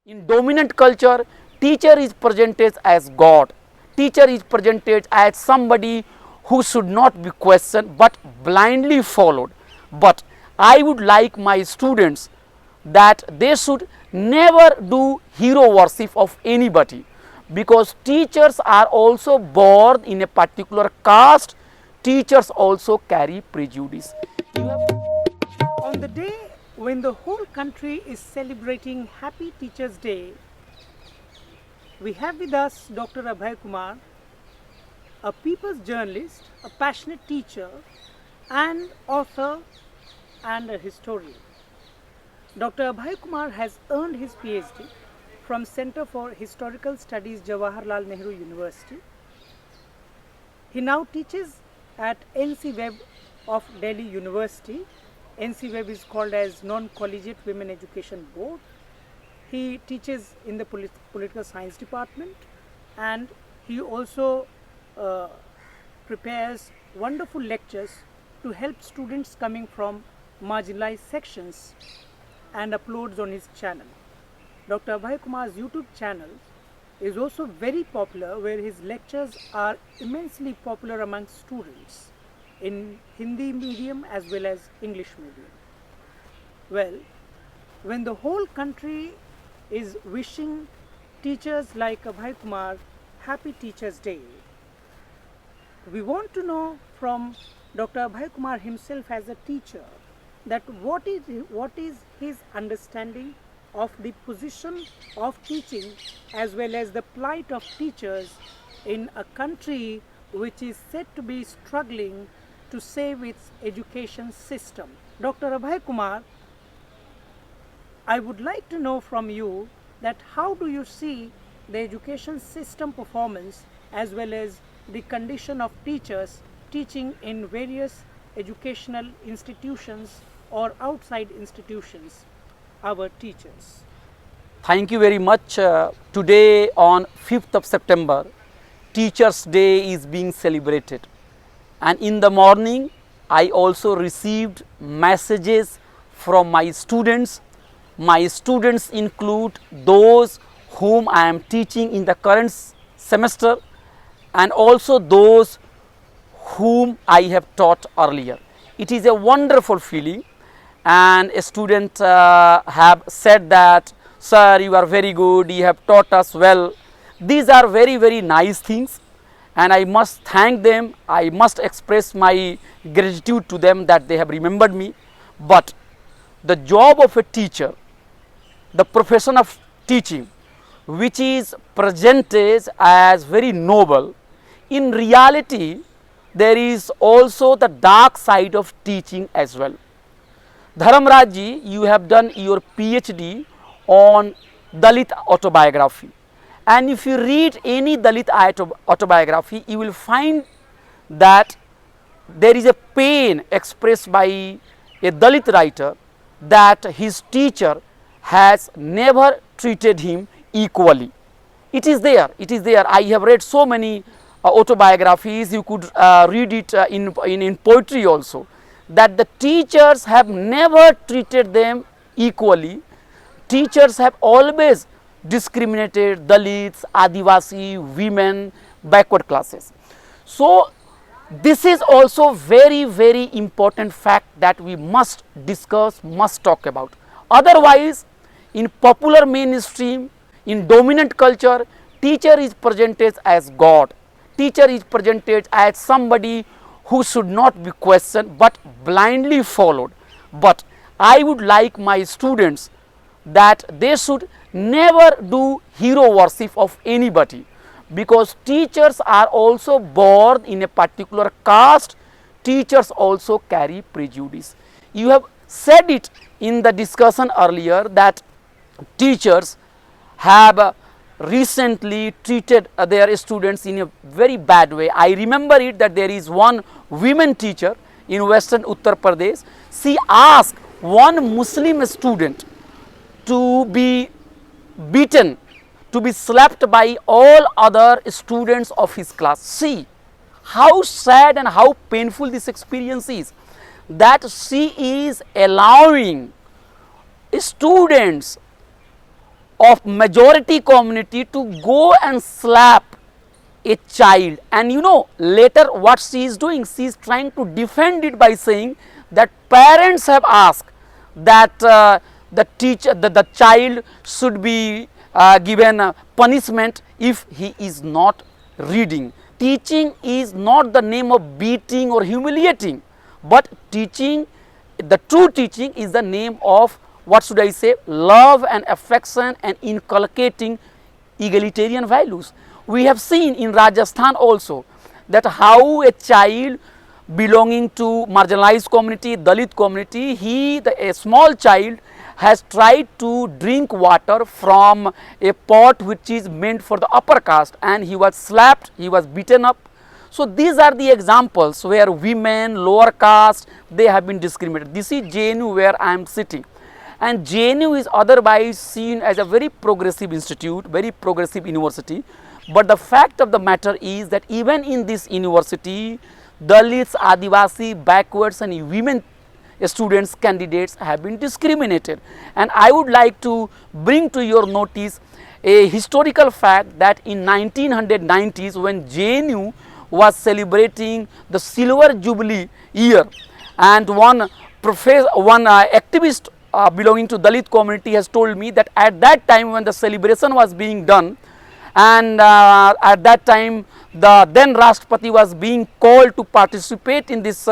In dominant culture, teacher is presented as God. Teacher is presented as somebody who should not be questioned but blindly followed. But I would like my students that they should never do hero worship of anybody, because teachers are also born in a particular caste. Teachers also carry prejudice. On the day when the whole country is celebrating Happy Teachers' Day, we have with us Dr. Abhay Kumar, a people's journalist, a passionate teacher, and author and a historian. Dr. Abhay Kumar has earned his PhD from Center for Historical Studies, Jawaharlal Nehru University. He now teaches at NCWEB of Delhi University. NCWEB is called as Non-Collegiate Women Education Board. He teaches in the political science department, and he also prepares wonderful lectures to help students coming from marginalized sections and uploads on his channel. Dr. Abhay Kumar's YouTube channel is also very popular, where his lectures are immensely popular among students in Hindi medium as well as English medium. Well, when the whole country is wishing teachers like Abhay Kumar Happy Teachers' Day, we want to know from Dr. Abhay Kumar himself as a teacher that what is his understanding of the position of teaching as well as the plight of teachers in a country which is said to be struggling to save its education system. Dr. Abhay Kumar, I would like to know from you that how do you see the education system performance as well as the condition of teachers teaching in various educational institutions or outside institutions, our teachers? Thank you very much. Today on 5th of September, Teachers' Day is being celebrated. And in the morning, I also received messages from my students. My students include those whom I am teaching in the current semester, and also those whom I have taught earlier. It is a wonderful feeling, and a student have said that, "Sir, you are very good, you have taught us well." These are very, very nice things, and I must thank them. I must express my gratitude to them that they have remembered me. But the job of a teacher, the profession of teaching, which is presented as very noble, in reality there is also the dark side of teaching as well. Dharmraj ji, you have done your PhD on Dalit autobiography, and if you read any Dalit autobiography, you will find that there is a pain expressed by a Dalit writer that his teacher has never treated him equally. It is there, it is there. I have read so many autobiographies. You could read it in poetry also, that the teachers have never treated them equally. Teachers have always discriminated Dalits, Adivasi, women, backward classes. So this is also very, very important fact that we must discuss, must talk about. Otherwise, in popular mainstream, in dominant culture, teacher is presented as God. Teacher is presented as somebody who should not be questioned but blindly followed. But I would like my students that they should never do hero worship of anybody, because teachers are also born in a particular caste. Teachers also carry prejudice. You have said it in the discussion earlier that teachers have recently treated their students in a very bad way. I remember it that there is one women teacher in western Uttar Pradesh. She asked one Muslim student to be beaten, to be slapped by all other students of his class. See how sad and how painful this experience is, that she is allowing students of majority community to go and slap a child, and later what she is doing, she is trying to defend it by saying that parents have asked that the child should be given punishment if he is not reading. Teaching is not the name of beating or humiliating, but teaching, the true teaching is the name of, what should I say, love and affection and inculcating egalitarian values. We have seen in Rajasthan also that how a child belonging to marginalized community, Dalit community, a small child has tried to drink water from a pot which is meant for the upper caste, and he was slapped, he was beaten up. So these are the examples where women, lower caste, they have been discriminated. This is JNU where I am sitting, and JNU is otherwise seen as a very progressive institute, very progressive university. But the fact of the matter is that even in this university, Dalits, Adivasi, backwards and women students, candidates have been discriminated. And I would like to bring to your notice a historical fact that in 1990s, when JNU was celebrating the silver jubilee year, and one activist belonging to Dalit community has told me that at that time when the celebration was being done, and at that time the then Rashtrapati was being called to participate in this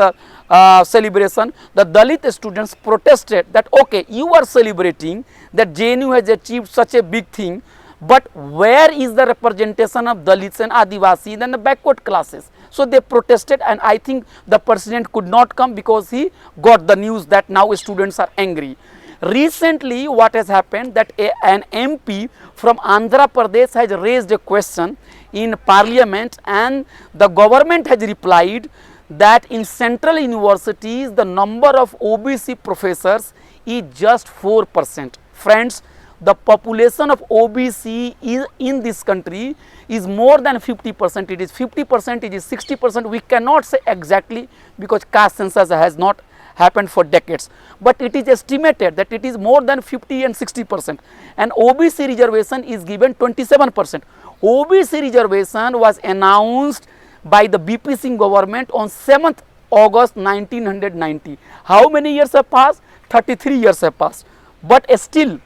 celebration, the Dalit students protested that okay, you are celebrating that JNU has achieved such a big thing, but where is the representation of Dalits and Adivasi and the backward classes? So they protested, and I think the president could not come because he got the news that now students are angry. Recently what has happened, that an MP from Andhra Pradesh has raised a question in parliament, and the government has replied that in central universities the number of OBC professors is just 4%. Friends, the population of OBC is in this country is more than 50%. It is 50%, it is 60%. We cannot say exactly because caste census has not happened for decades, but it is estimated that it is more than 50 and 60%, and OBC reservation is given 27%. OBC reservation was announced by the BP Singh government on 7th August 1990. How many years have passed? 33 years have passed, but still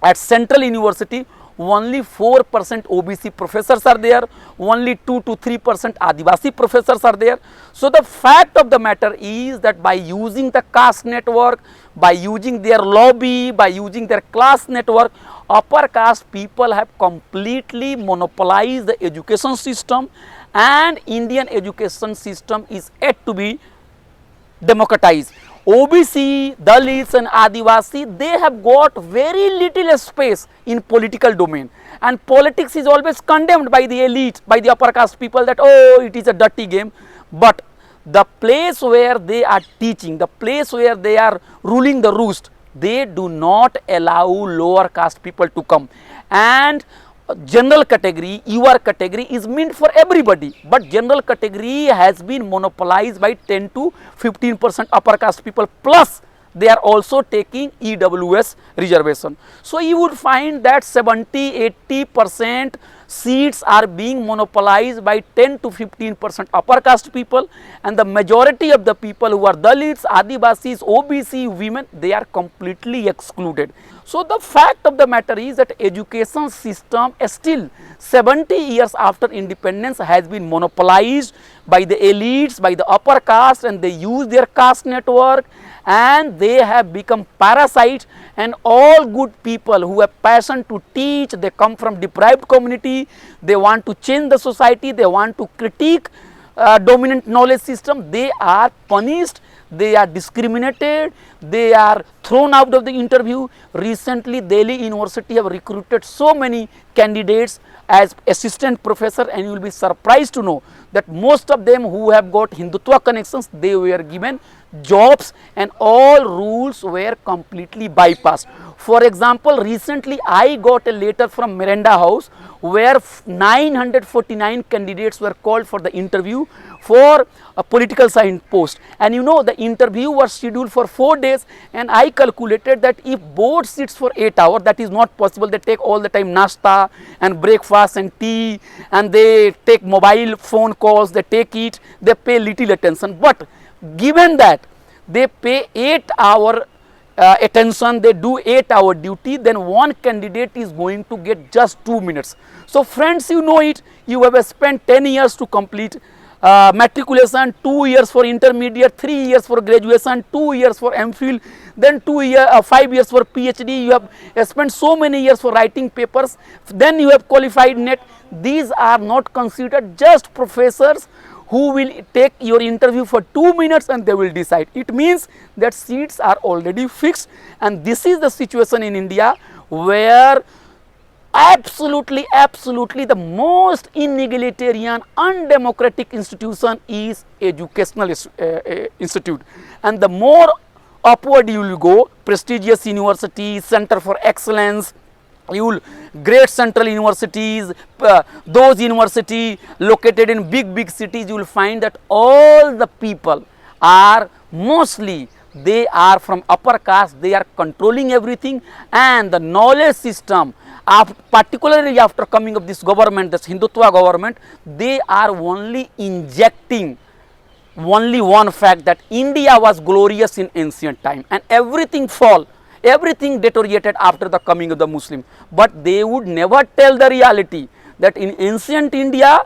at Central University only 4% OBC professors are there, only 2 to 3% Adivasi professors are there. So the fact of the matter is that by using the caste network, by using their lobby, by using their class network, upper caste people have completely monopolized the education system, and Indian education system is yet to be democratized. OBC, Dalits and Adivasi, they have got very little space in political domain, and politics is always condemned by the elite, by the upper caste people, that oh, it is a dirty game. But the place where they are teaching, the place where they are ruling the roost, they do not allow lower caste people to come. And general category, UR category is meant for everybody, but general category has been monopolized by 10 to 15% upper caste people, plus they are also taking EWS reservation. So you would find that 70-80% seats are being monopolized by 10 to 15% upper caste people, and the majority of the people who are Dalits, Adivasis, OBC, women, they are completely excluded. So the fact of the matter is that education system still 70 years after independence has been monopolized by the elites, by the upper caste, and they use their caste network, and they have become parasites, and all good people who have passion to teach, they come from deprived community, they want to change the society, they want to critique dominant knowledge system, they are punished, they are discriminated, they are thrown out of the interview. Recently Delhi University have recruited so many candidates as assistant professor, and you will be surprised to know that most of them who have got Hindutva connections, they were given jobs, and all rules were completely bypassed. For example, recently I got a letter from Miranda House where 949 candidates were called for the interview for a political science post, and you know the interview was scheduled for 4 days, and I calculated that if board sits for 8 hours, that is not possible. They take all the time nashta and breakfast and tea, and they take mobile phone calls, they take it, they pay little attention. But given that they pay 8 hour attention, they do 8 hour duty, then one candidate is going to get just 2 minutes. So friends, you know it, you have spent 10 years to complete matriculation, 2 years for intermediate, 3 years for graduation, 2 years for MPhil, then 5 years for PhD. You have spent so many years for writing papers, then you have qualified net. These are not considered just professors who will take your interview for 2 minutes and they will decide. It means that seats are already fixed, and this is the situation in India where absolutely the most inegalitarian, undemocratic institution is educational institute. And the more upward you will go, prestigious universities, center for excellence, you will great central universities, those university located in big cities, you will find that all the people are mostly, they are from upper caste, they are controlling everything, and the knowledge system, particularly after coming of this government, this Hindutva government, they are only injecting only one fact, that India was glorious in ancient time and everything everything deteriorated after the coming of the Muslim. But they would never tell the reality that in ancient India,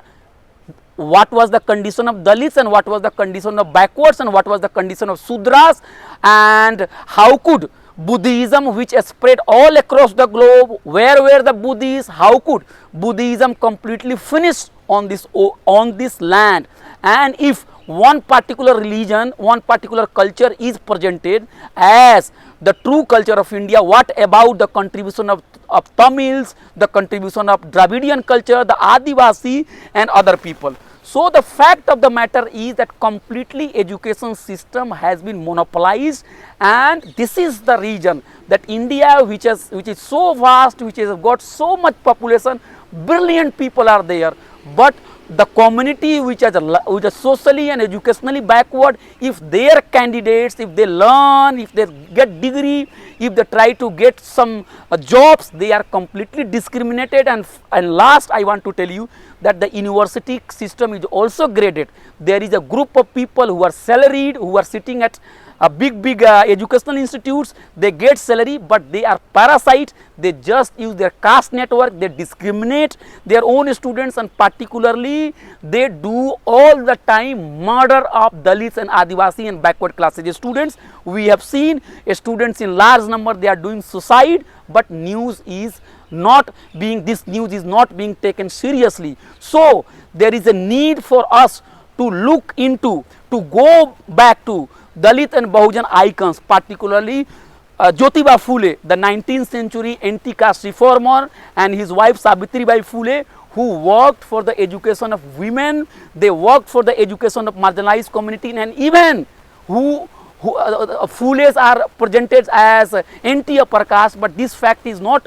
what was the condition of Dalits and what was the condition of backwards and what was the condition of Sudras, and how could Buddhism, which spread all across the globe, where were the Buddhists, how could Buddhism completely finish on this land. And if one particular religion, one particular culture is presented as the true culture of India, what about the contribution of Tamils, the contribution of Dravidian culture, the Adivasi and other people? So the fact of the matter is that completely education system has been monopolized, and this is the reason that India, which is so vast, which has got so much population, brilliant people are there, but the community which is socially and educationally backward, if their candidates, if they learn, if they get degree, if they try to get some jobs, they are completely discriminated. And last, I want to tell you that the university system is also graded. There is a group of people who are salaried, who are sitting at big educational institutes, they get salary, but they are parasite. They just use their caste network, they discriminate their own students, and particularly they do all the time murder of Dalits and Adivasi and backward classes students. We have seen students in large number, they are doing suicide, but this news is not being taken seriously. So there is a need for us to look into, to go back to Dalit and Bahujan icons, particularly Jyotiba Phule, the 19th century anti-caste reformer, and his wife Savitribai Phule, who worked for the education of women, they worked for the education of marginalized community, and even Phules are presented as anti-upper caste, but this fact is not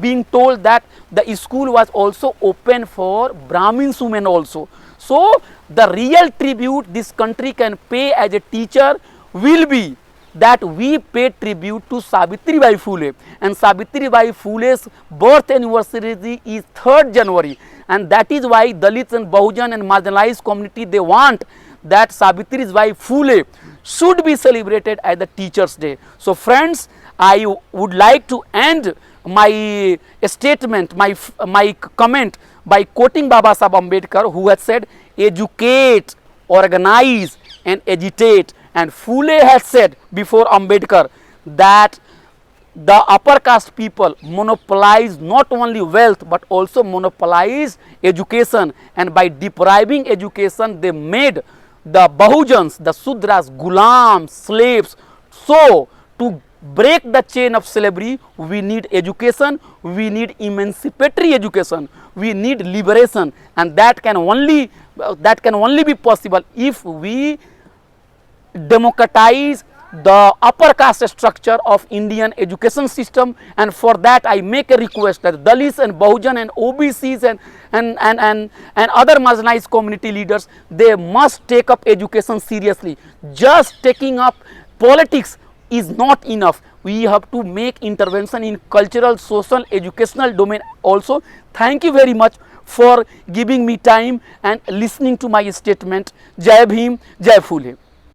being told that the school was also open for Brahmins women also. So the real tribute this country can pay as a teacher will be that we pay tribute to Savitribai Phule, and Savitribai Phule's birth anniversary is 3rd January, and that is why Dalits and Bahujan and marginalized community, they want that Savitribai Phule should be celebrated as the Teachers' Day. So friends, I would like to end my statement, my comment by quoting Baba Saheb Ambedkar, who has said, educate, organize and agitate. And Phule has said before Ambedkar that the upper caste people monopolize not only wealth but also monopolize education, and by depriving education they made the Bahujans, the Sudras, gulams, slaves. So to break the chain of slavery, we need education, we need emancipatory education, we need liberation, and that can only be possible if we democratize the upper caste structure of Indian education system, and for that I make a request that Dalits and Bahujan and OBCs and other marginalized community leaders, they must take up education seriously. Just taking up politics is not enough. We have to make intervention in cultural, social, educational domain also. Thank you very much for giving me time and listening to my statement. Jai Bhim, Jai Phule.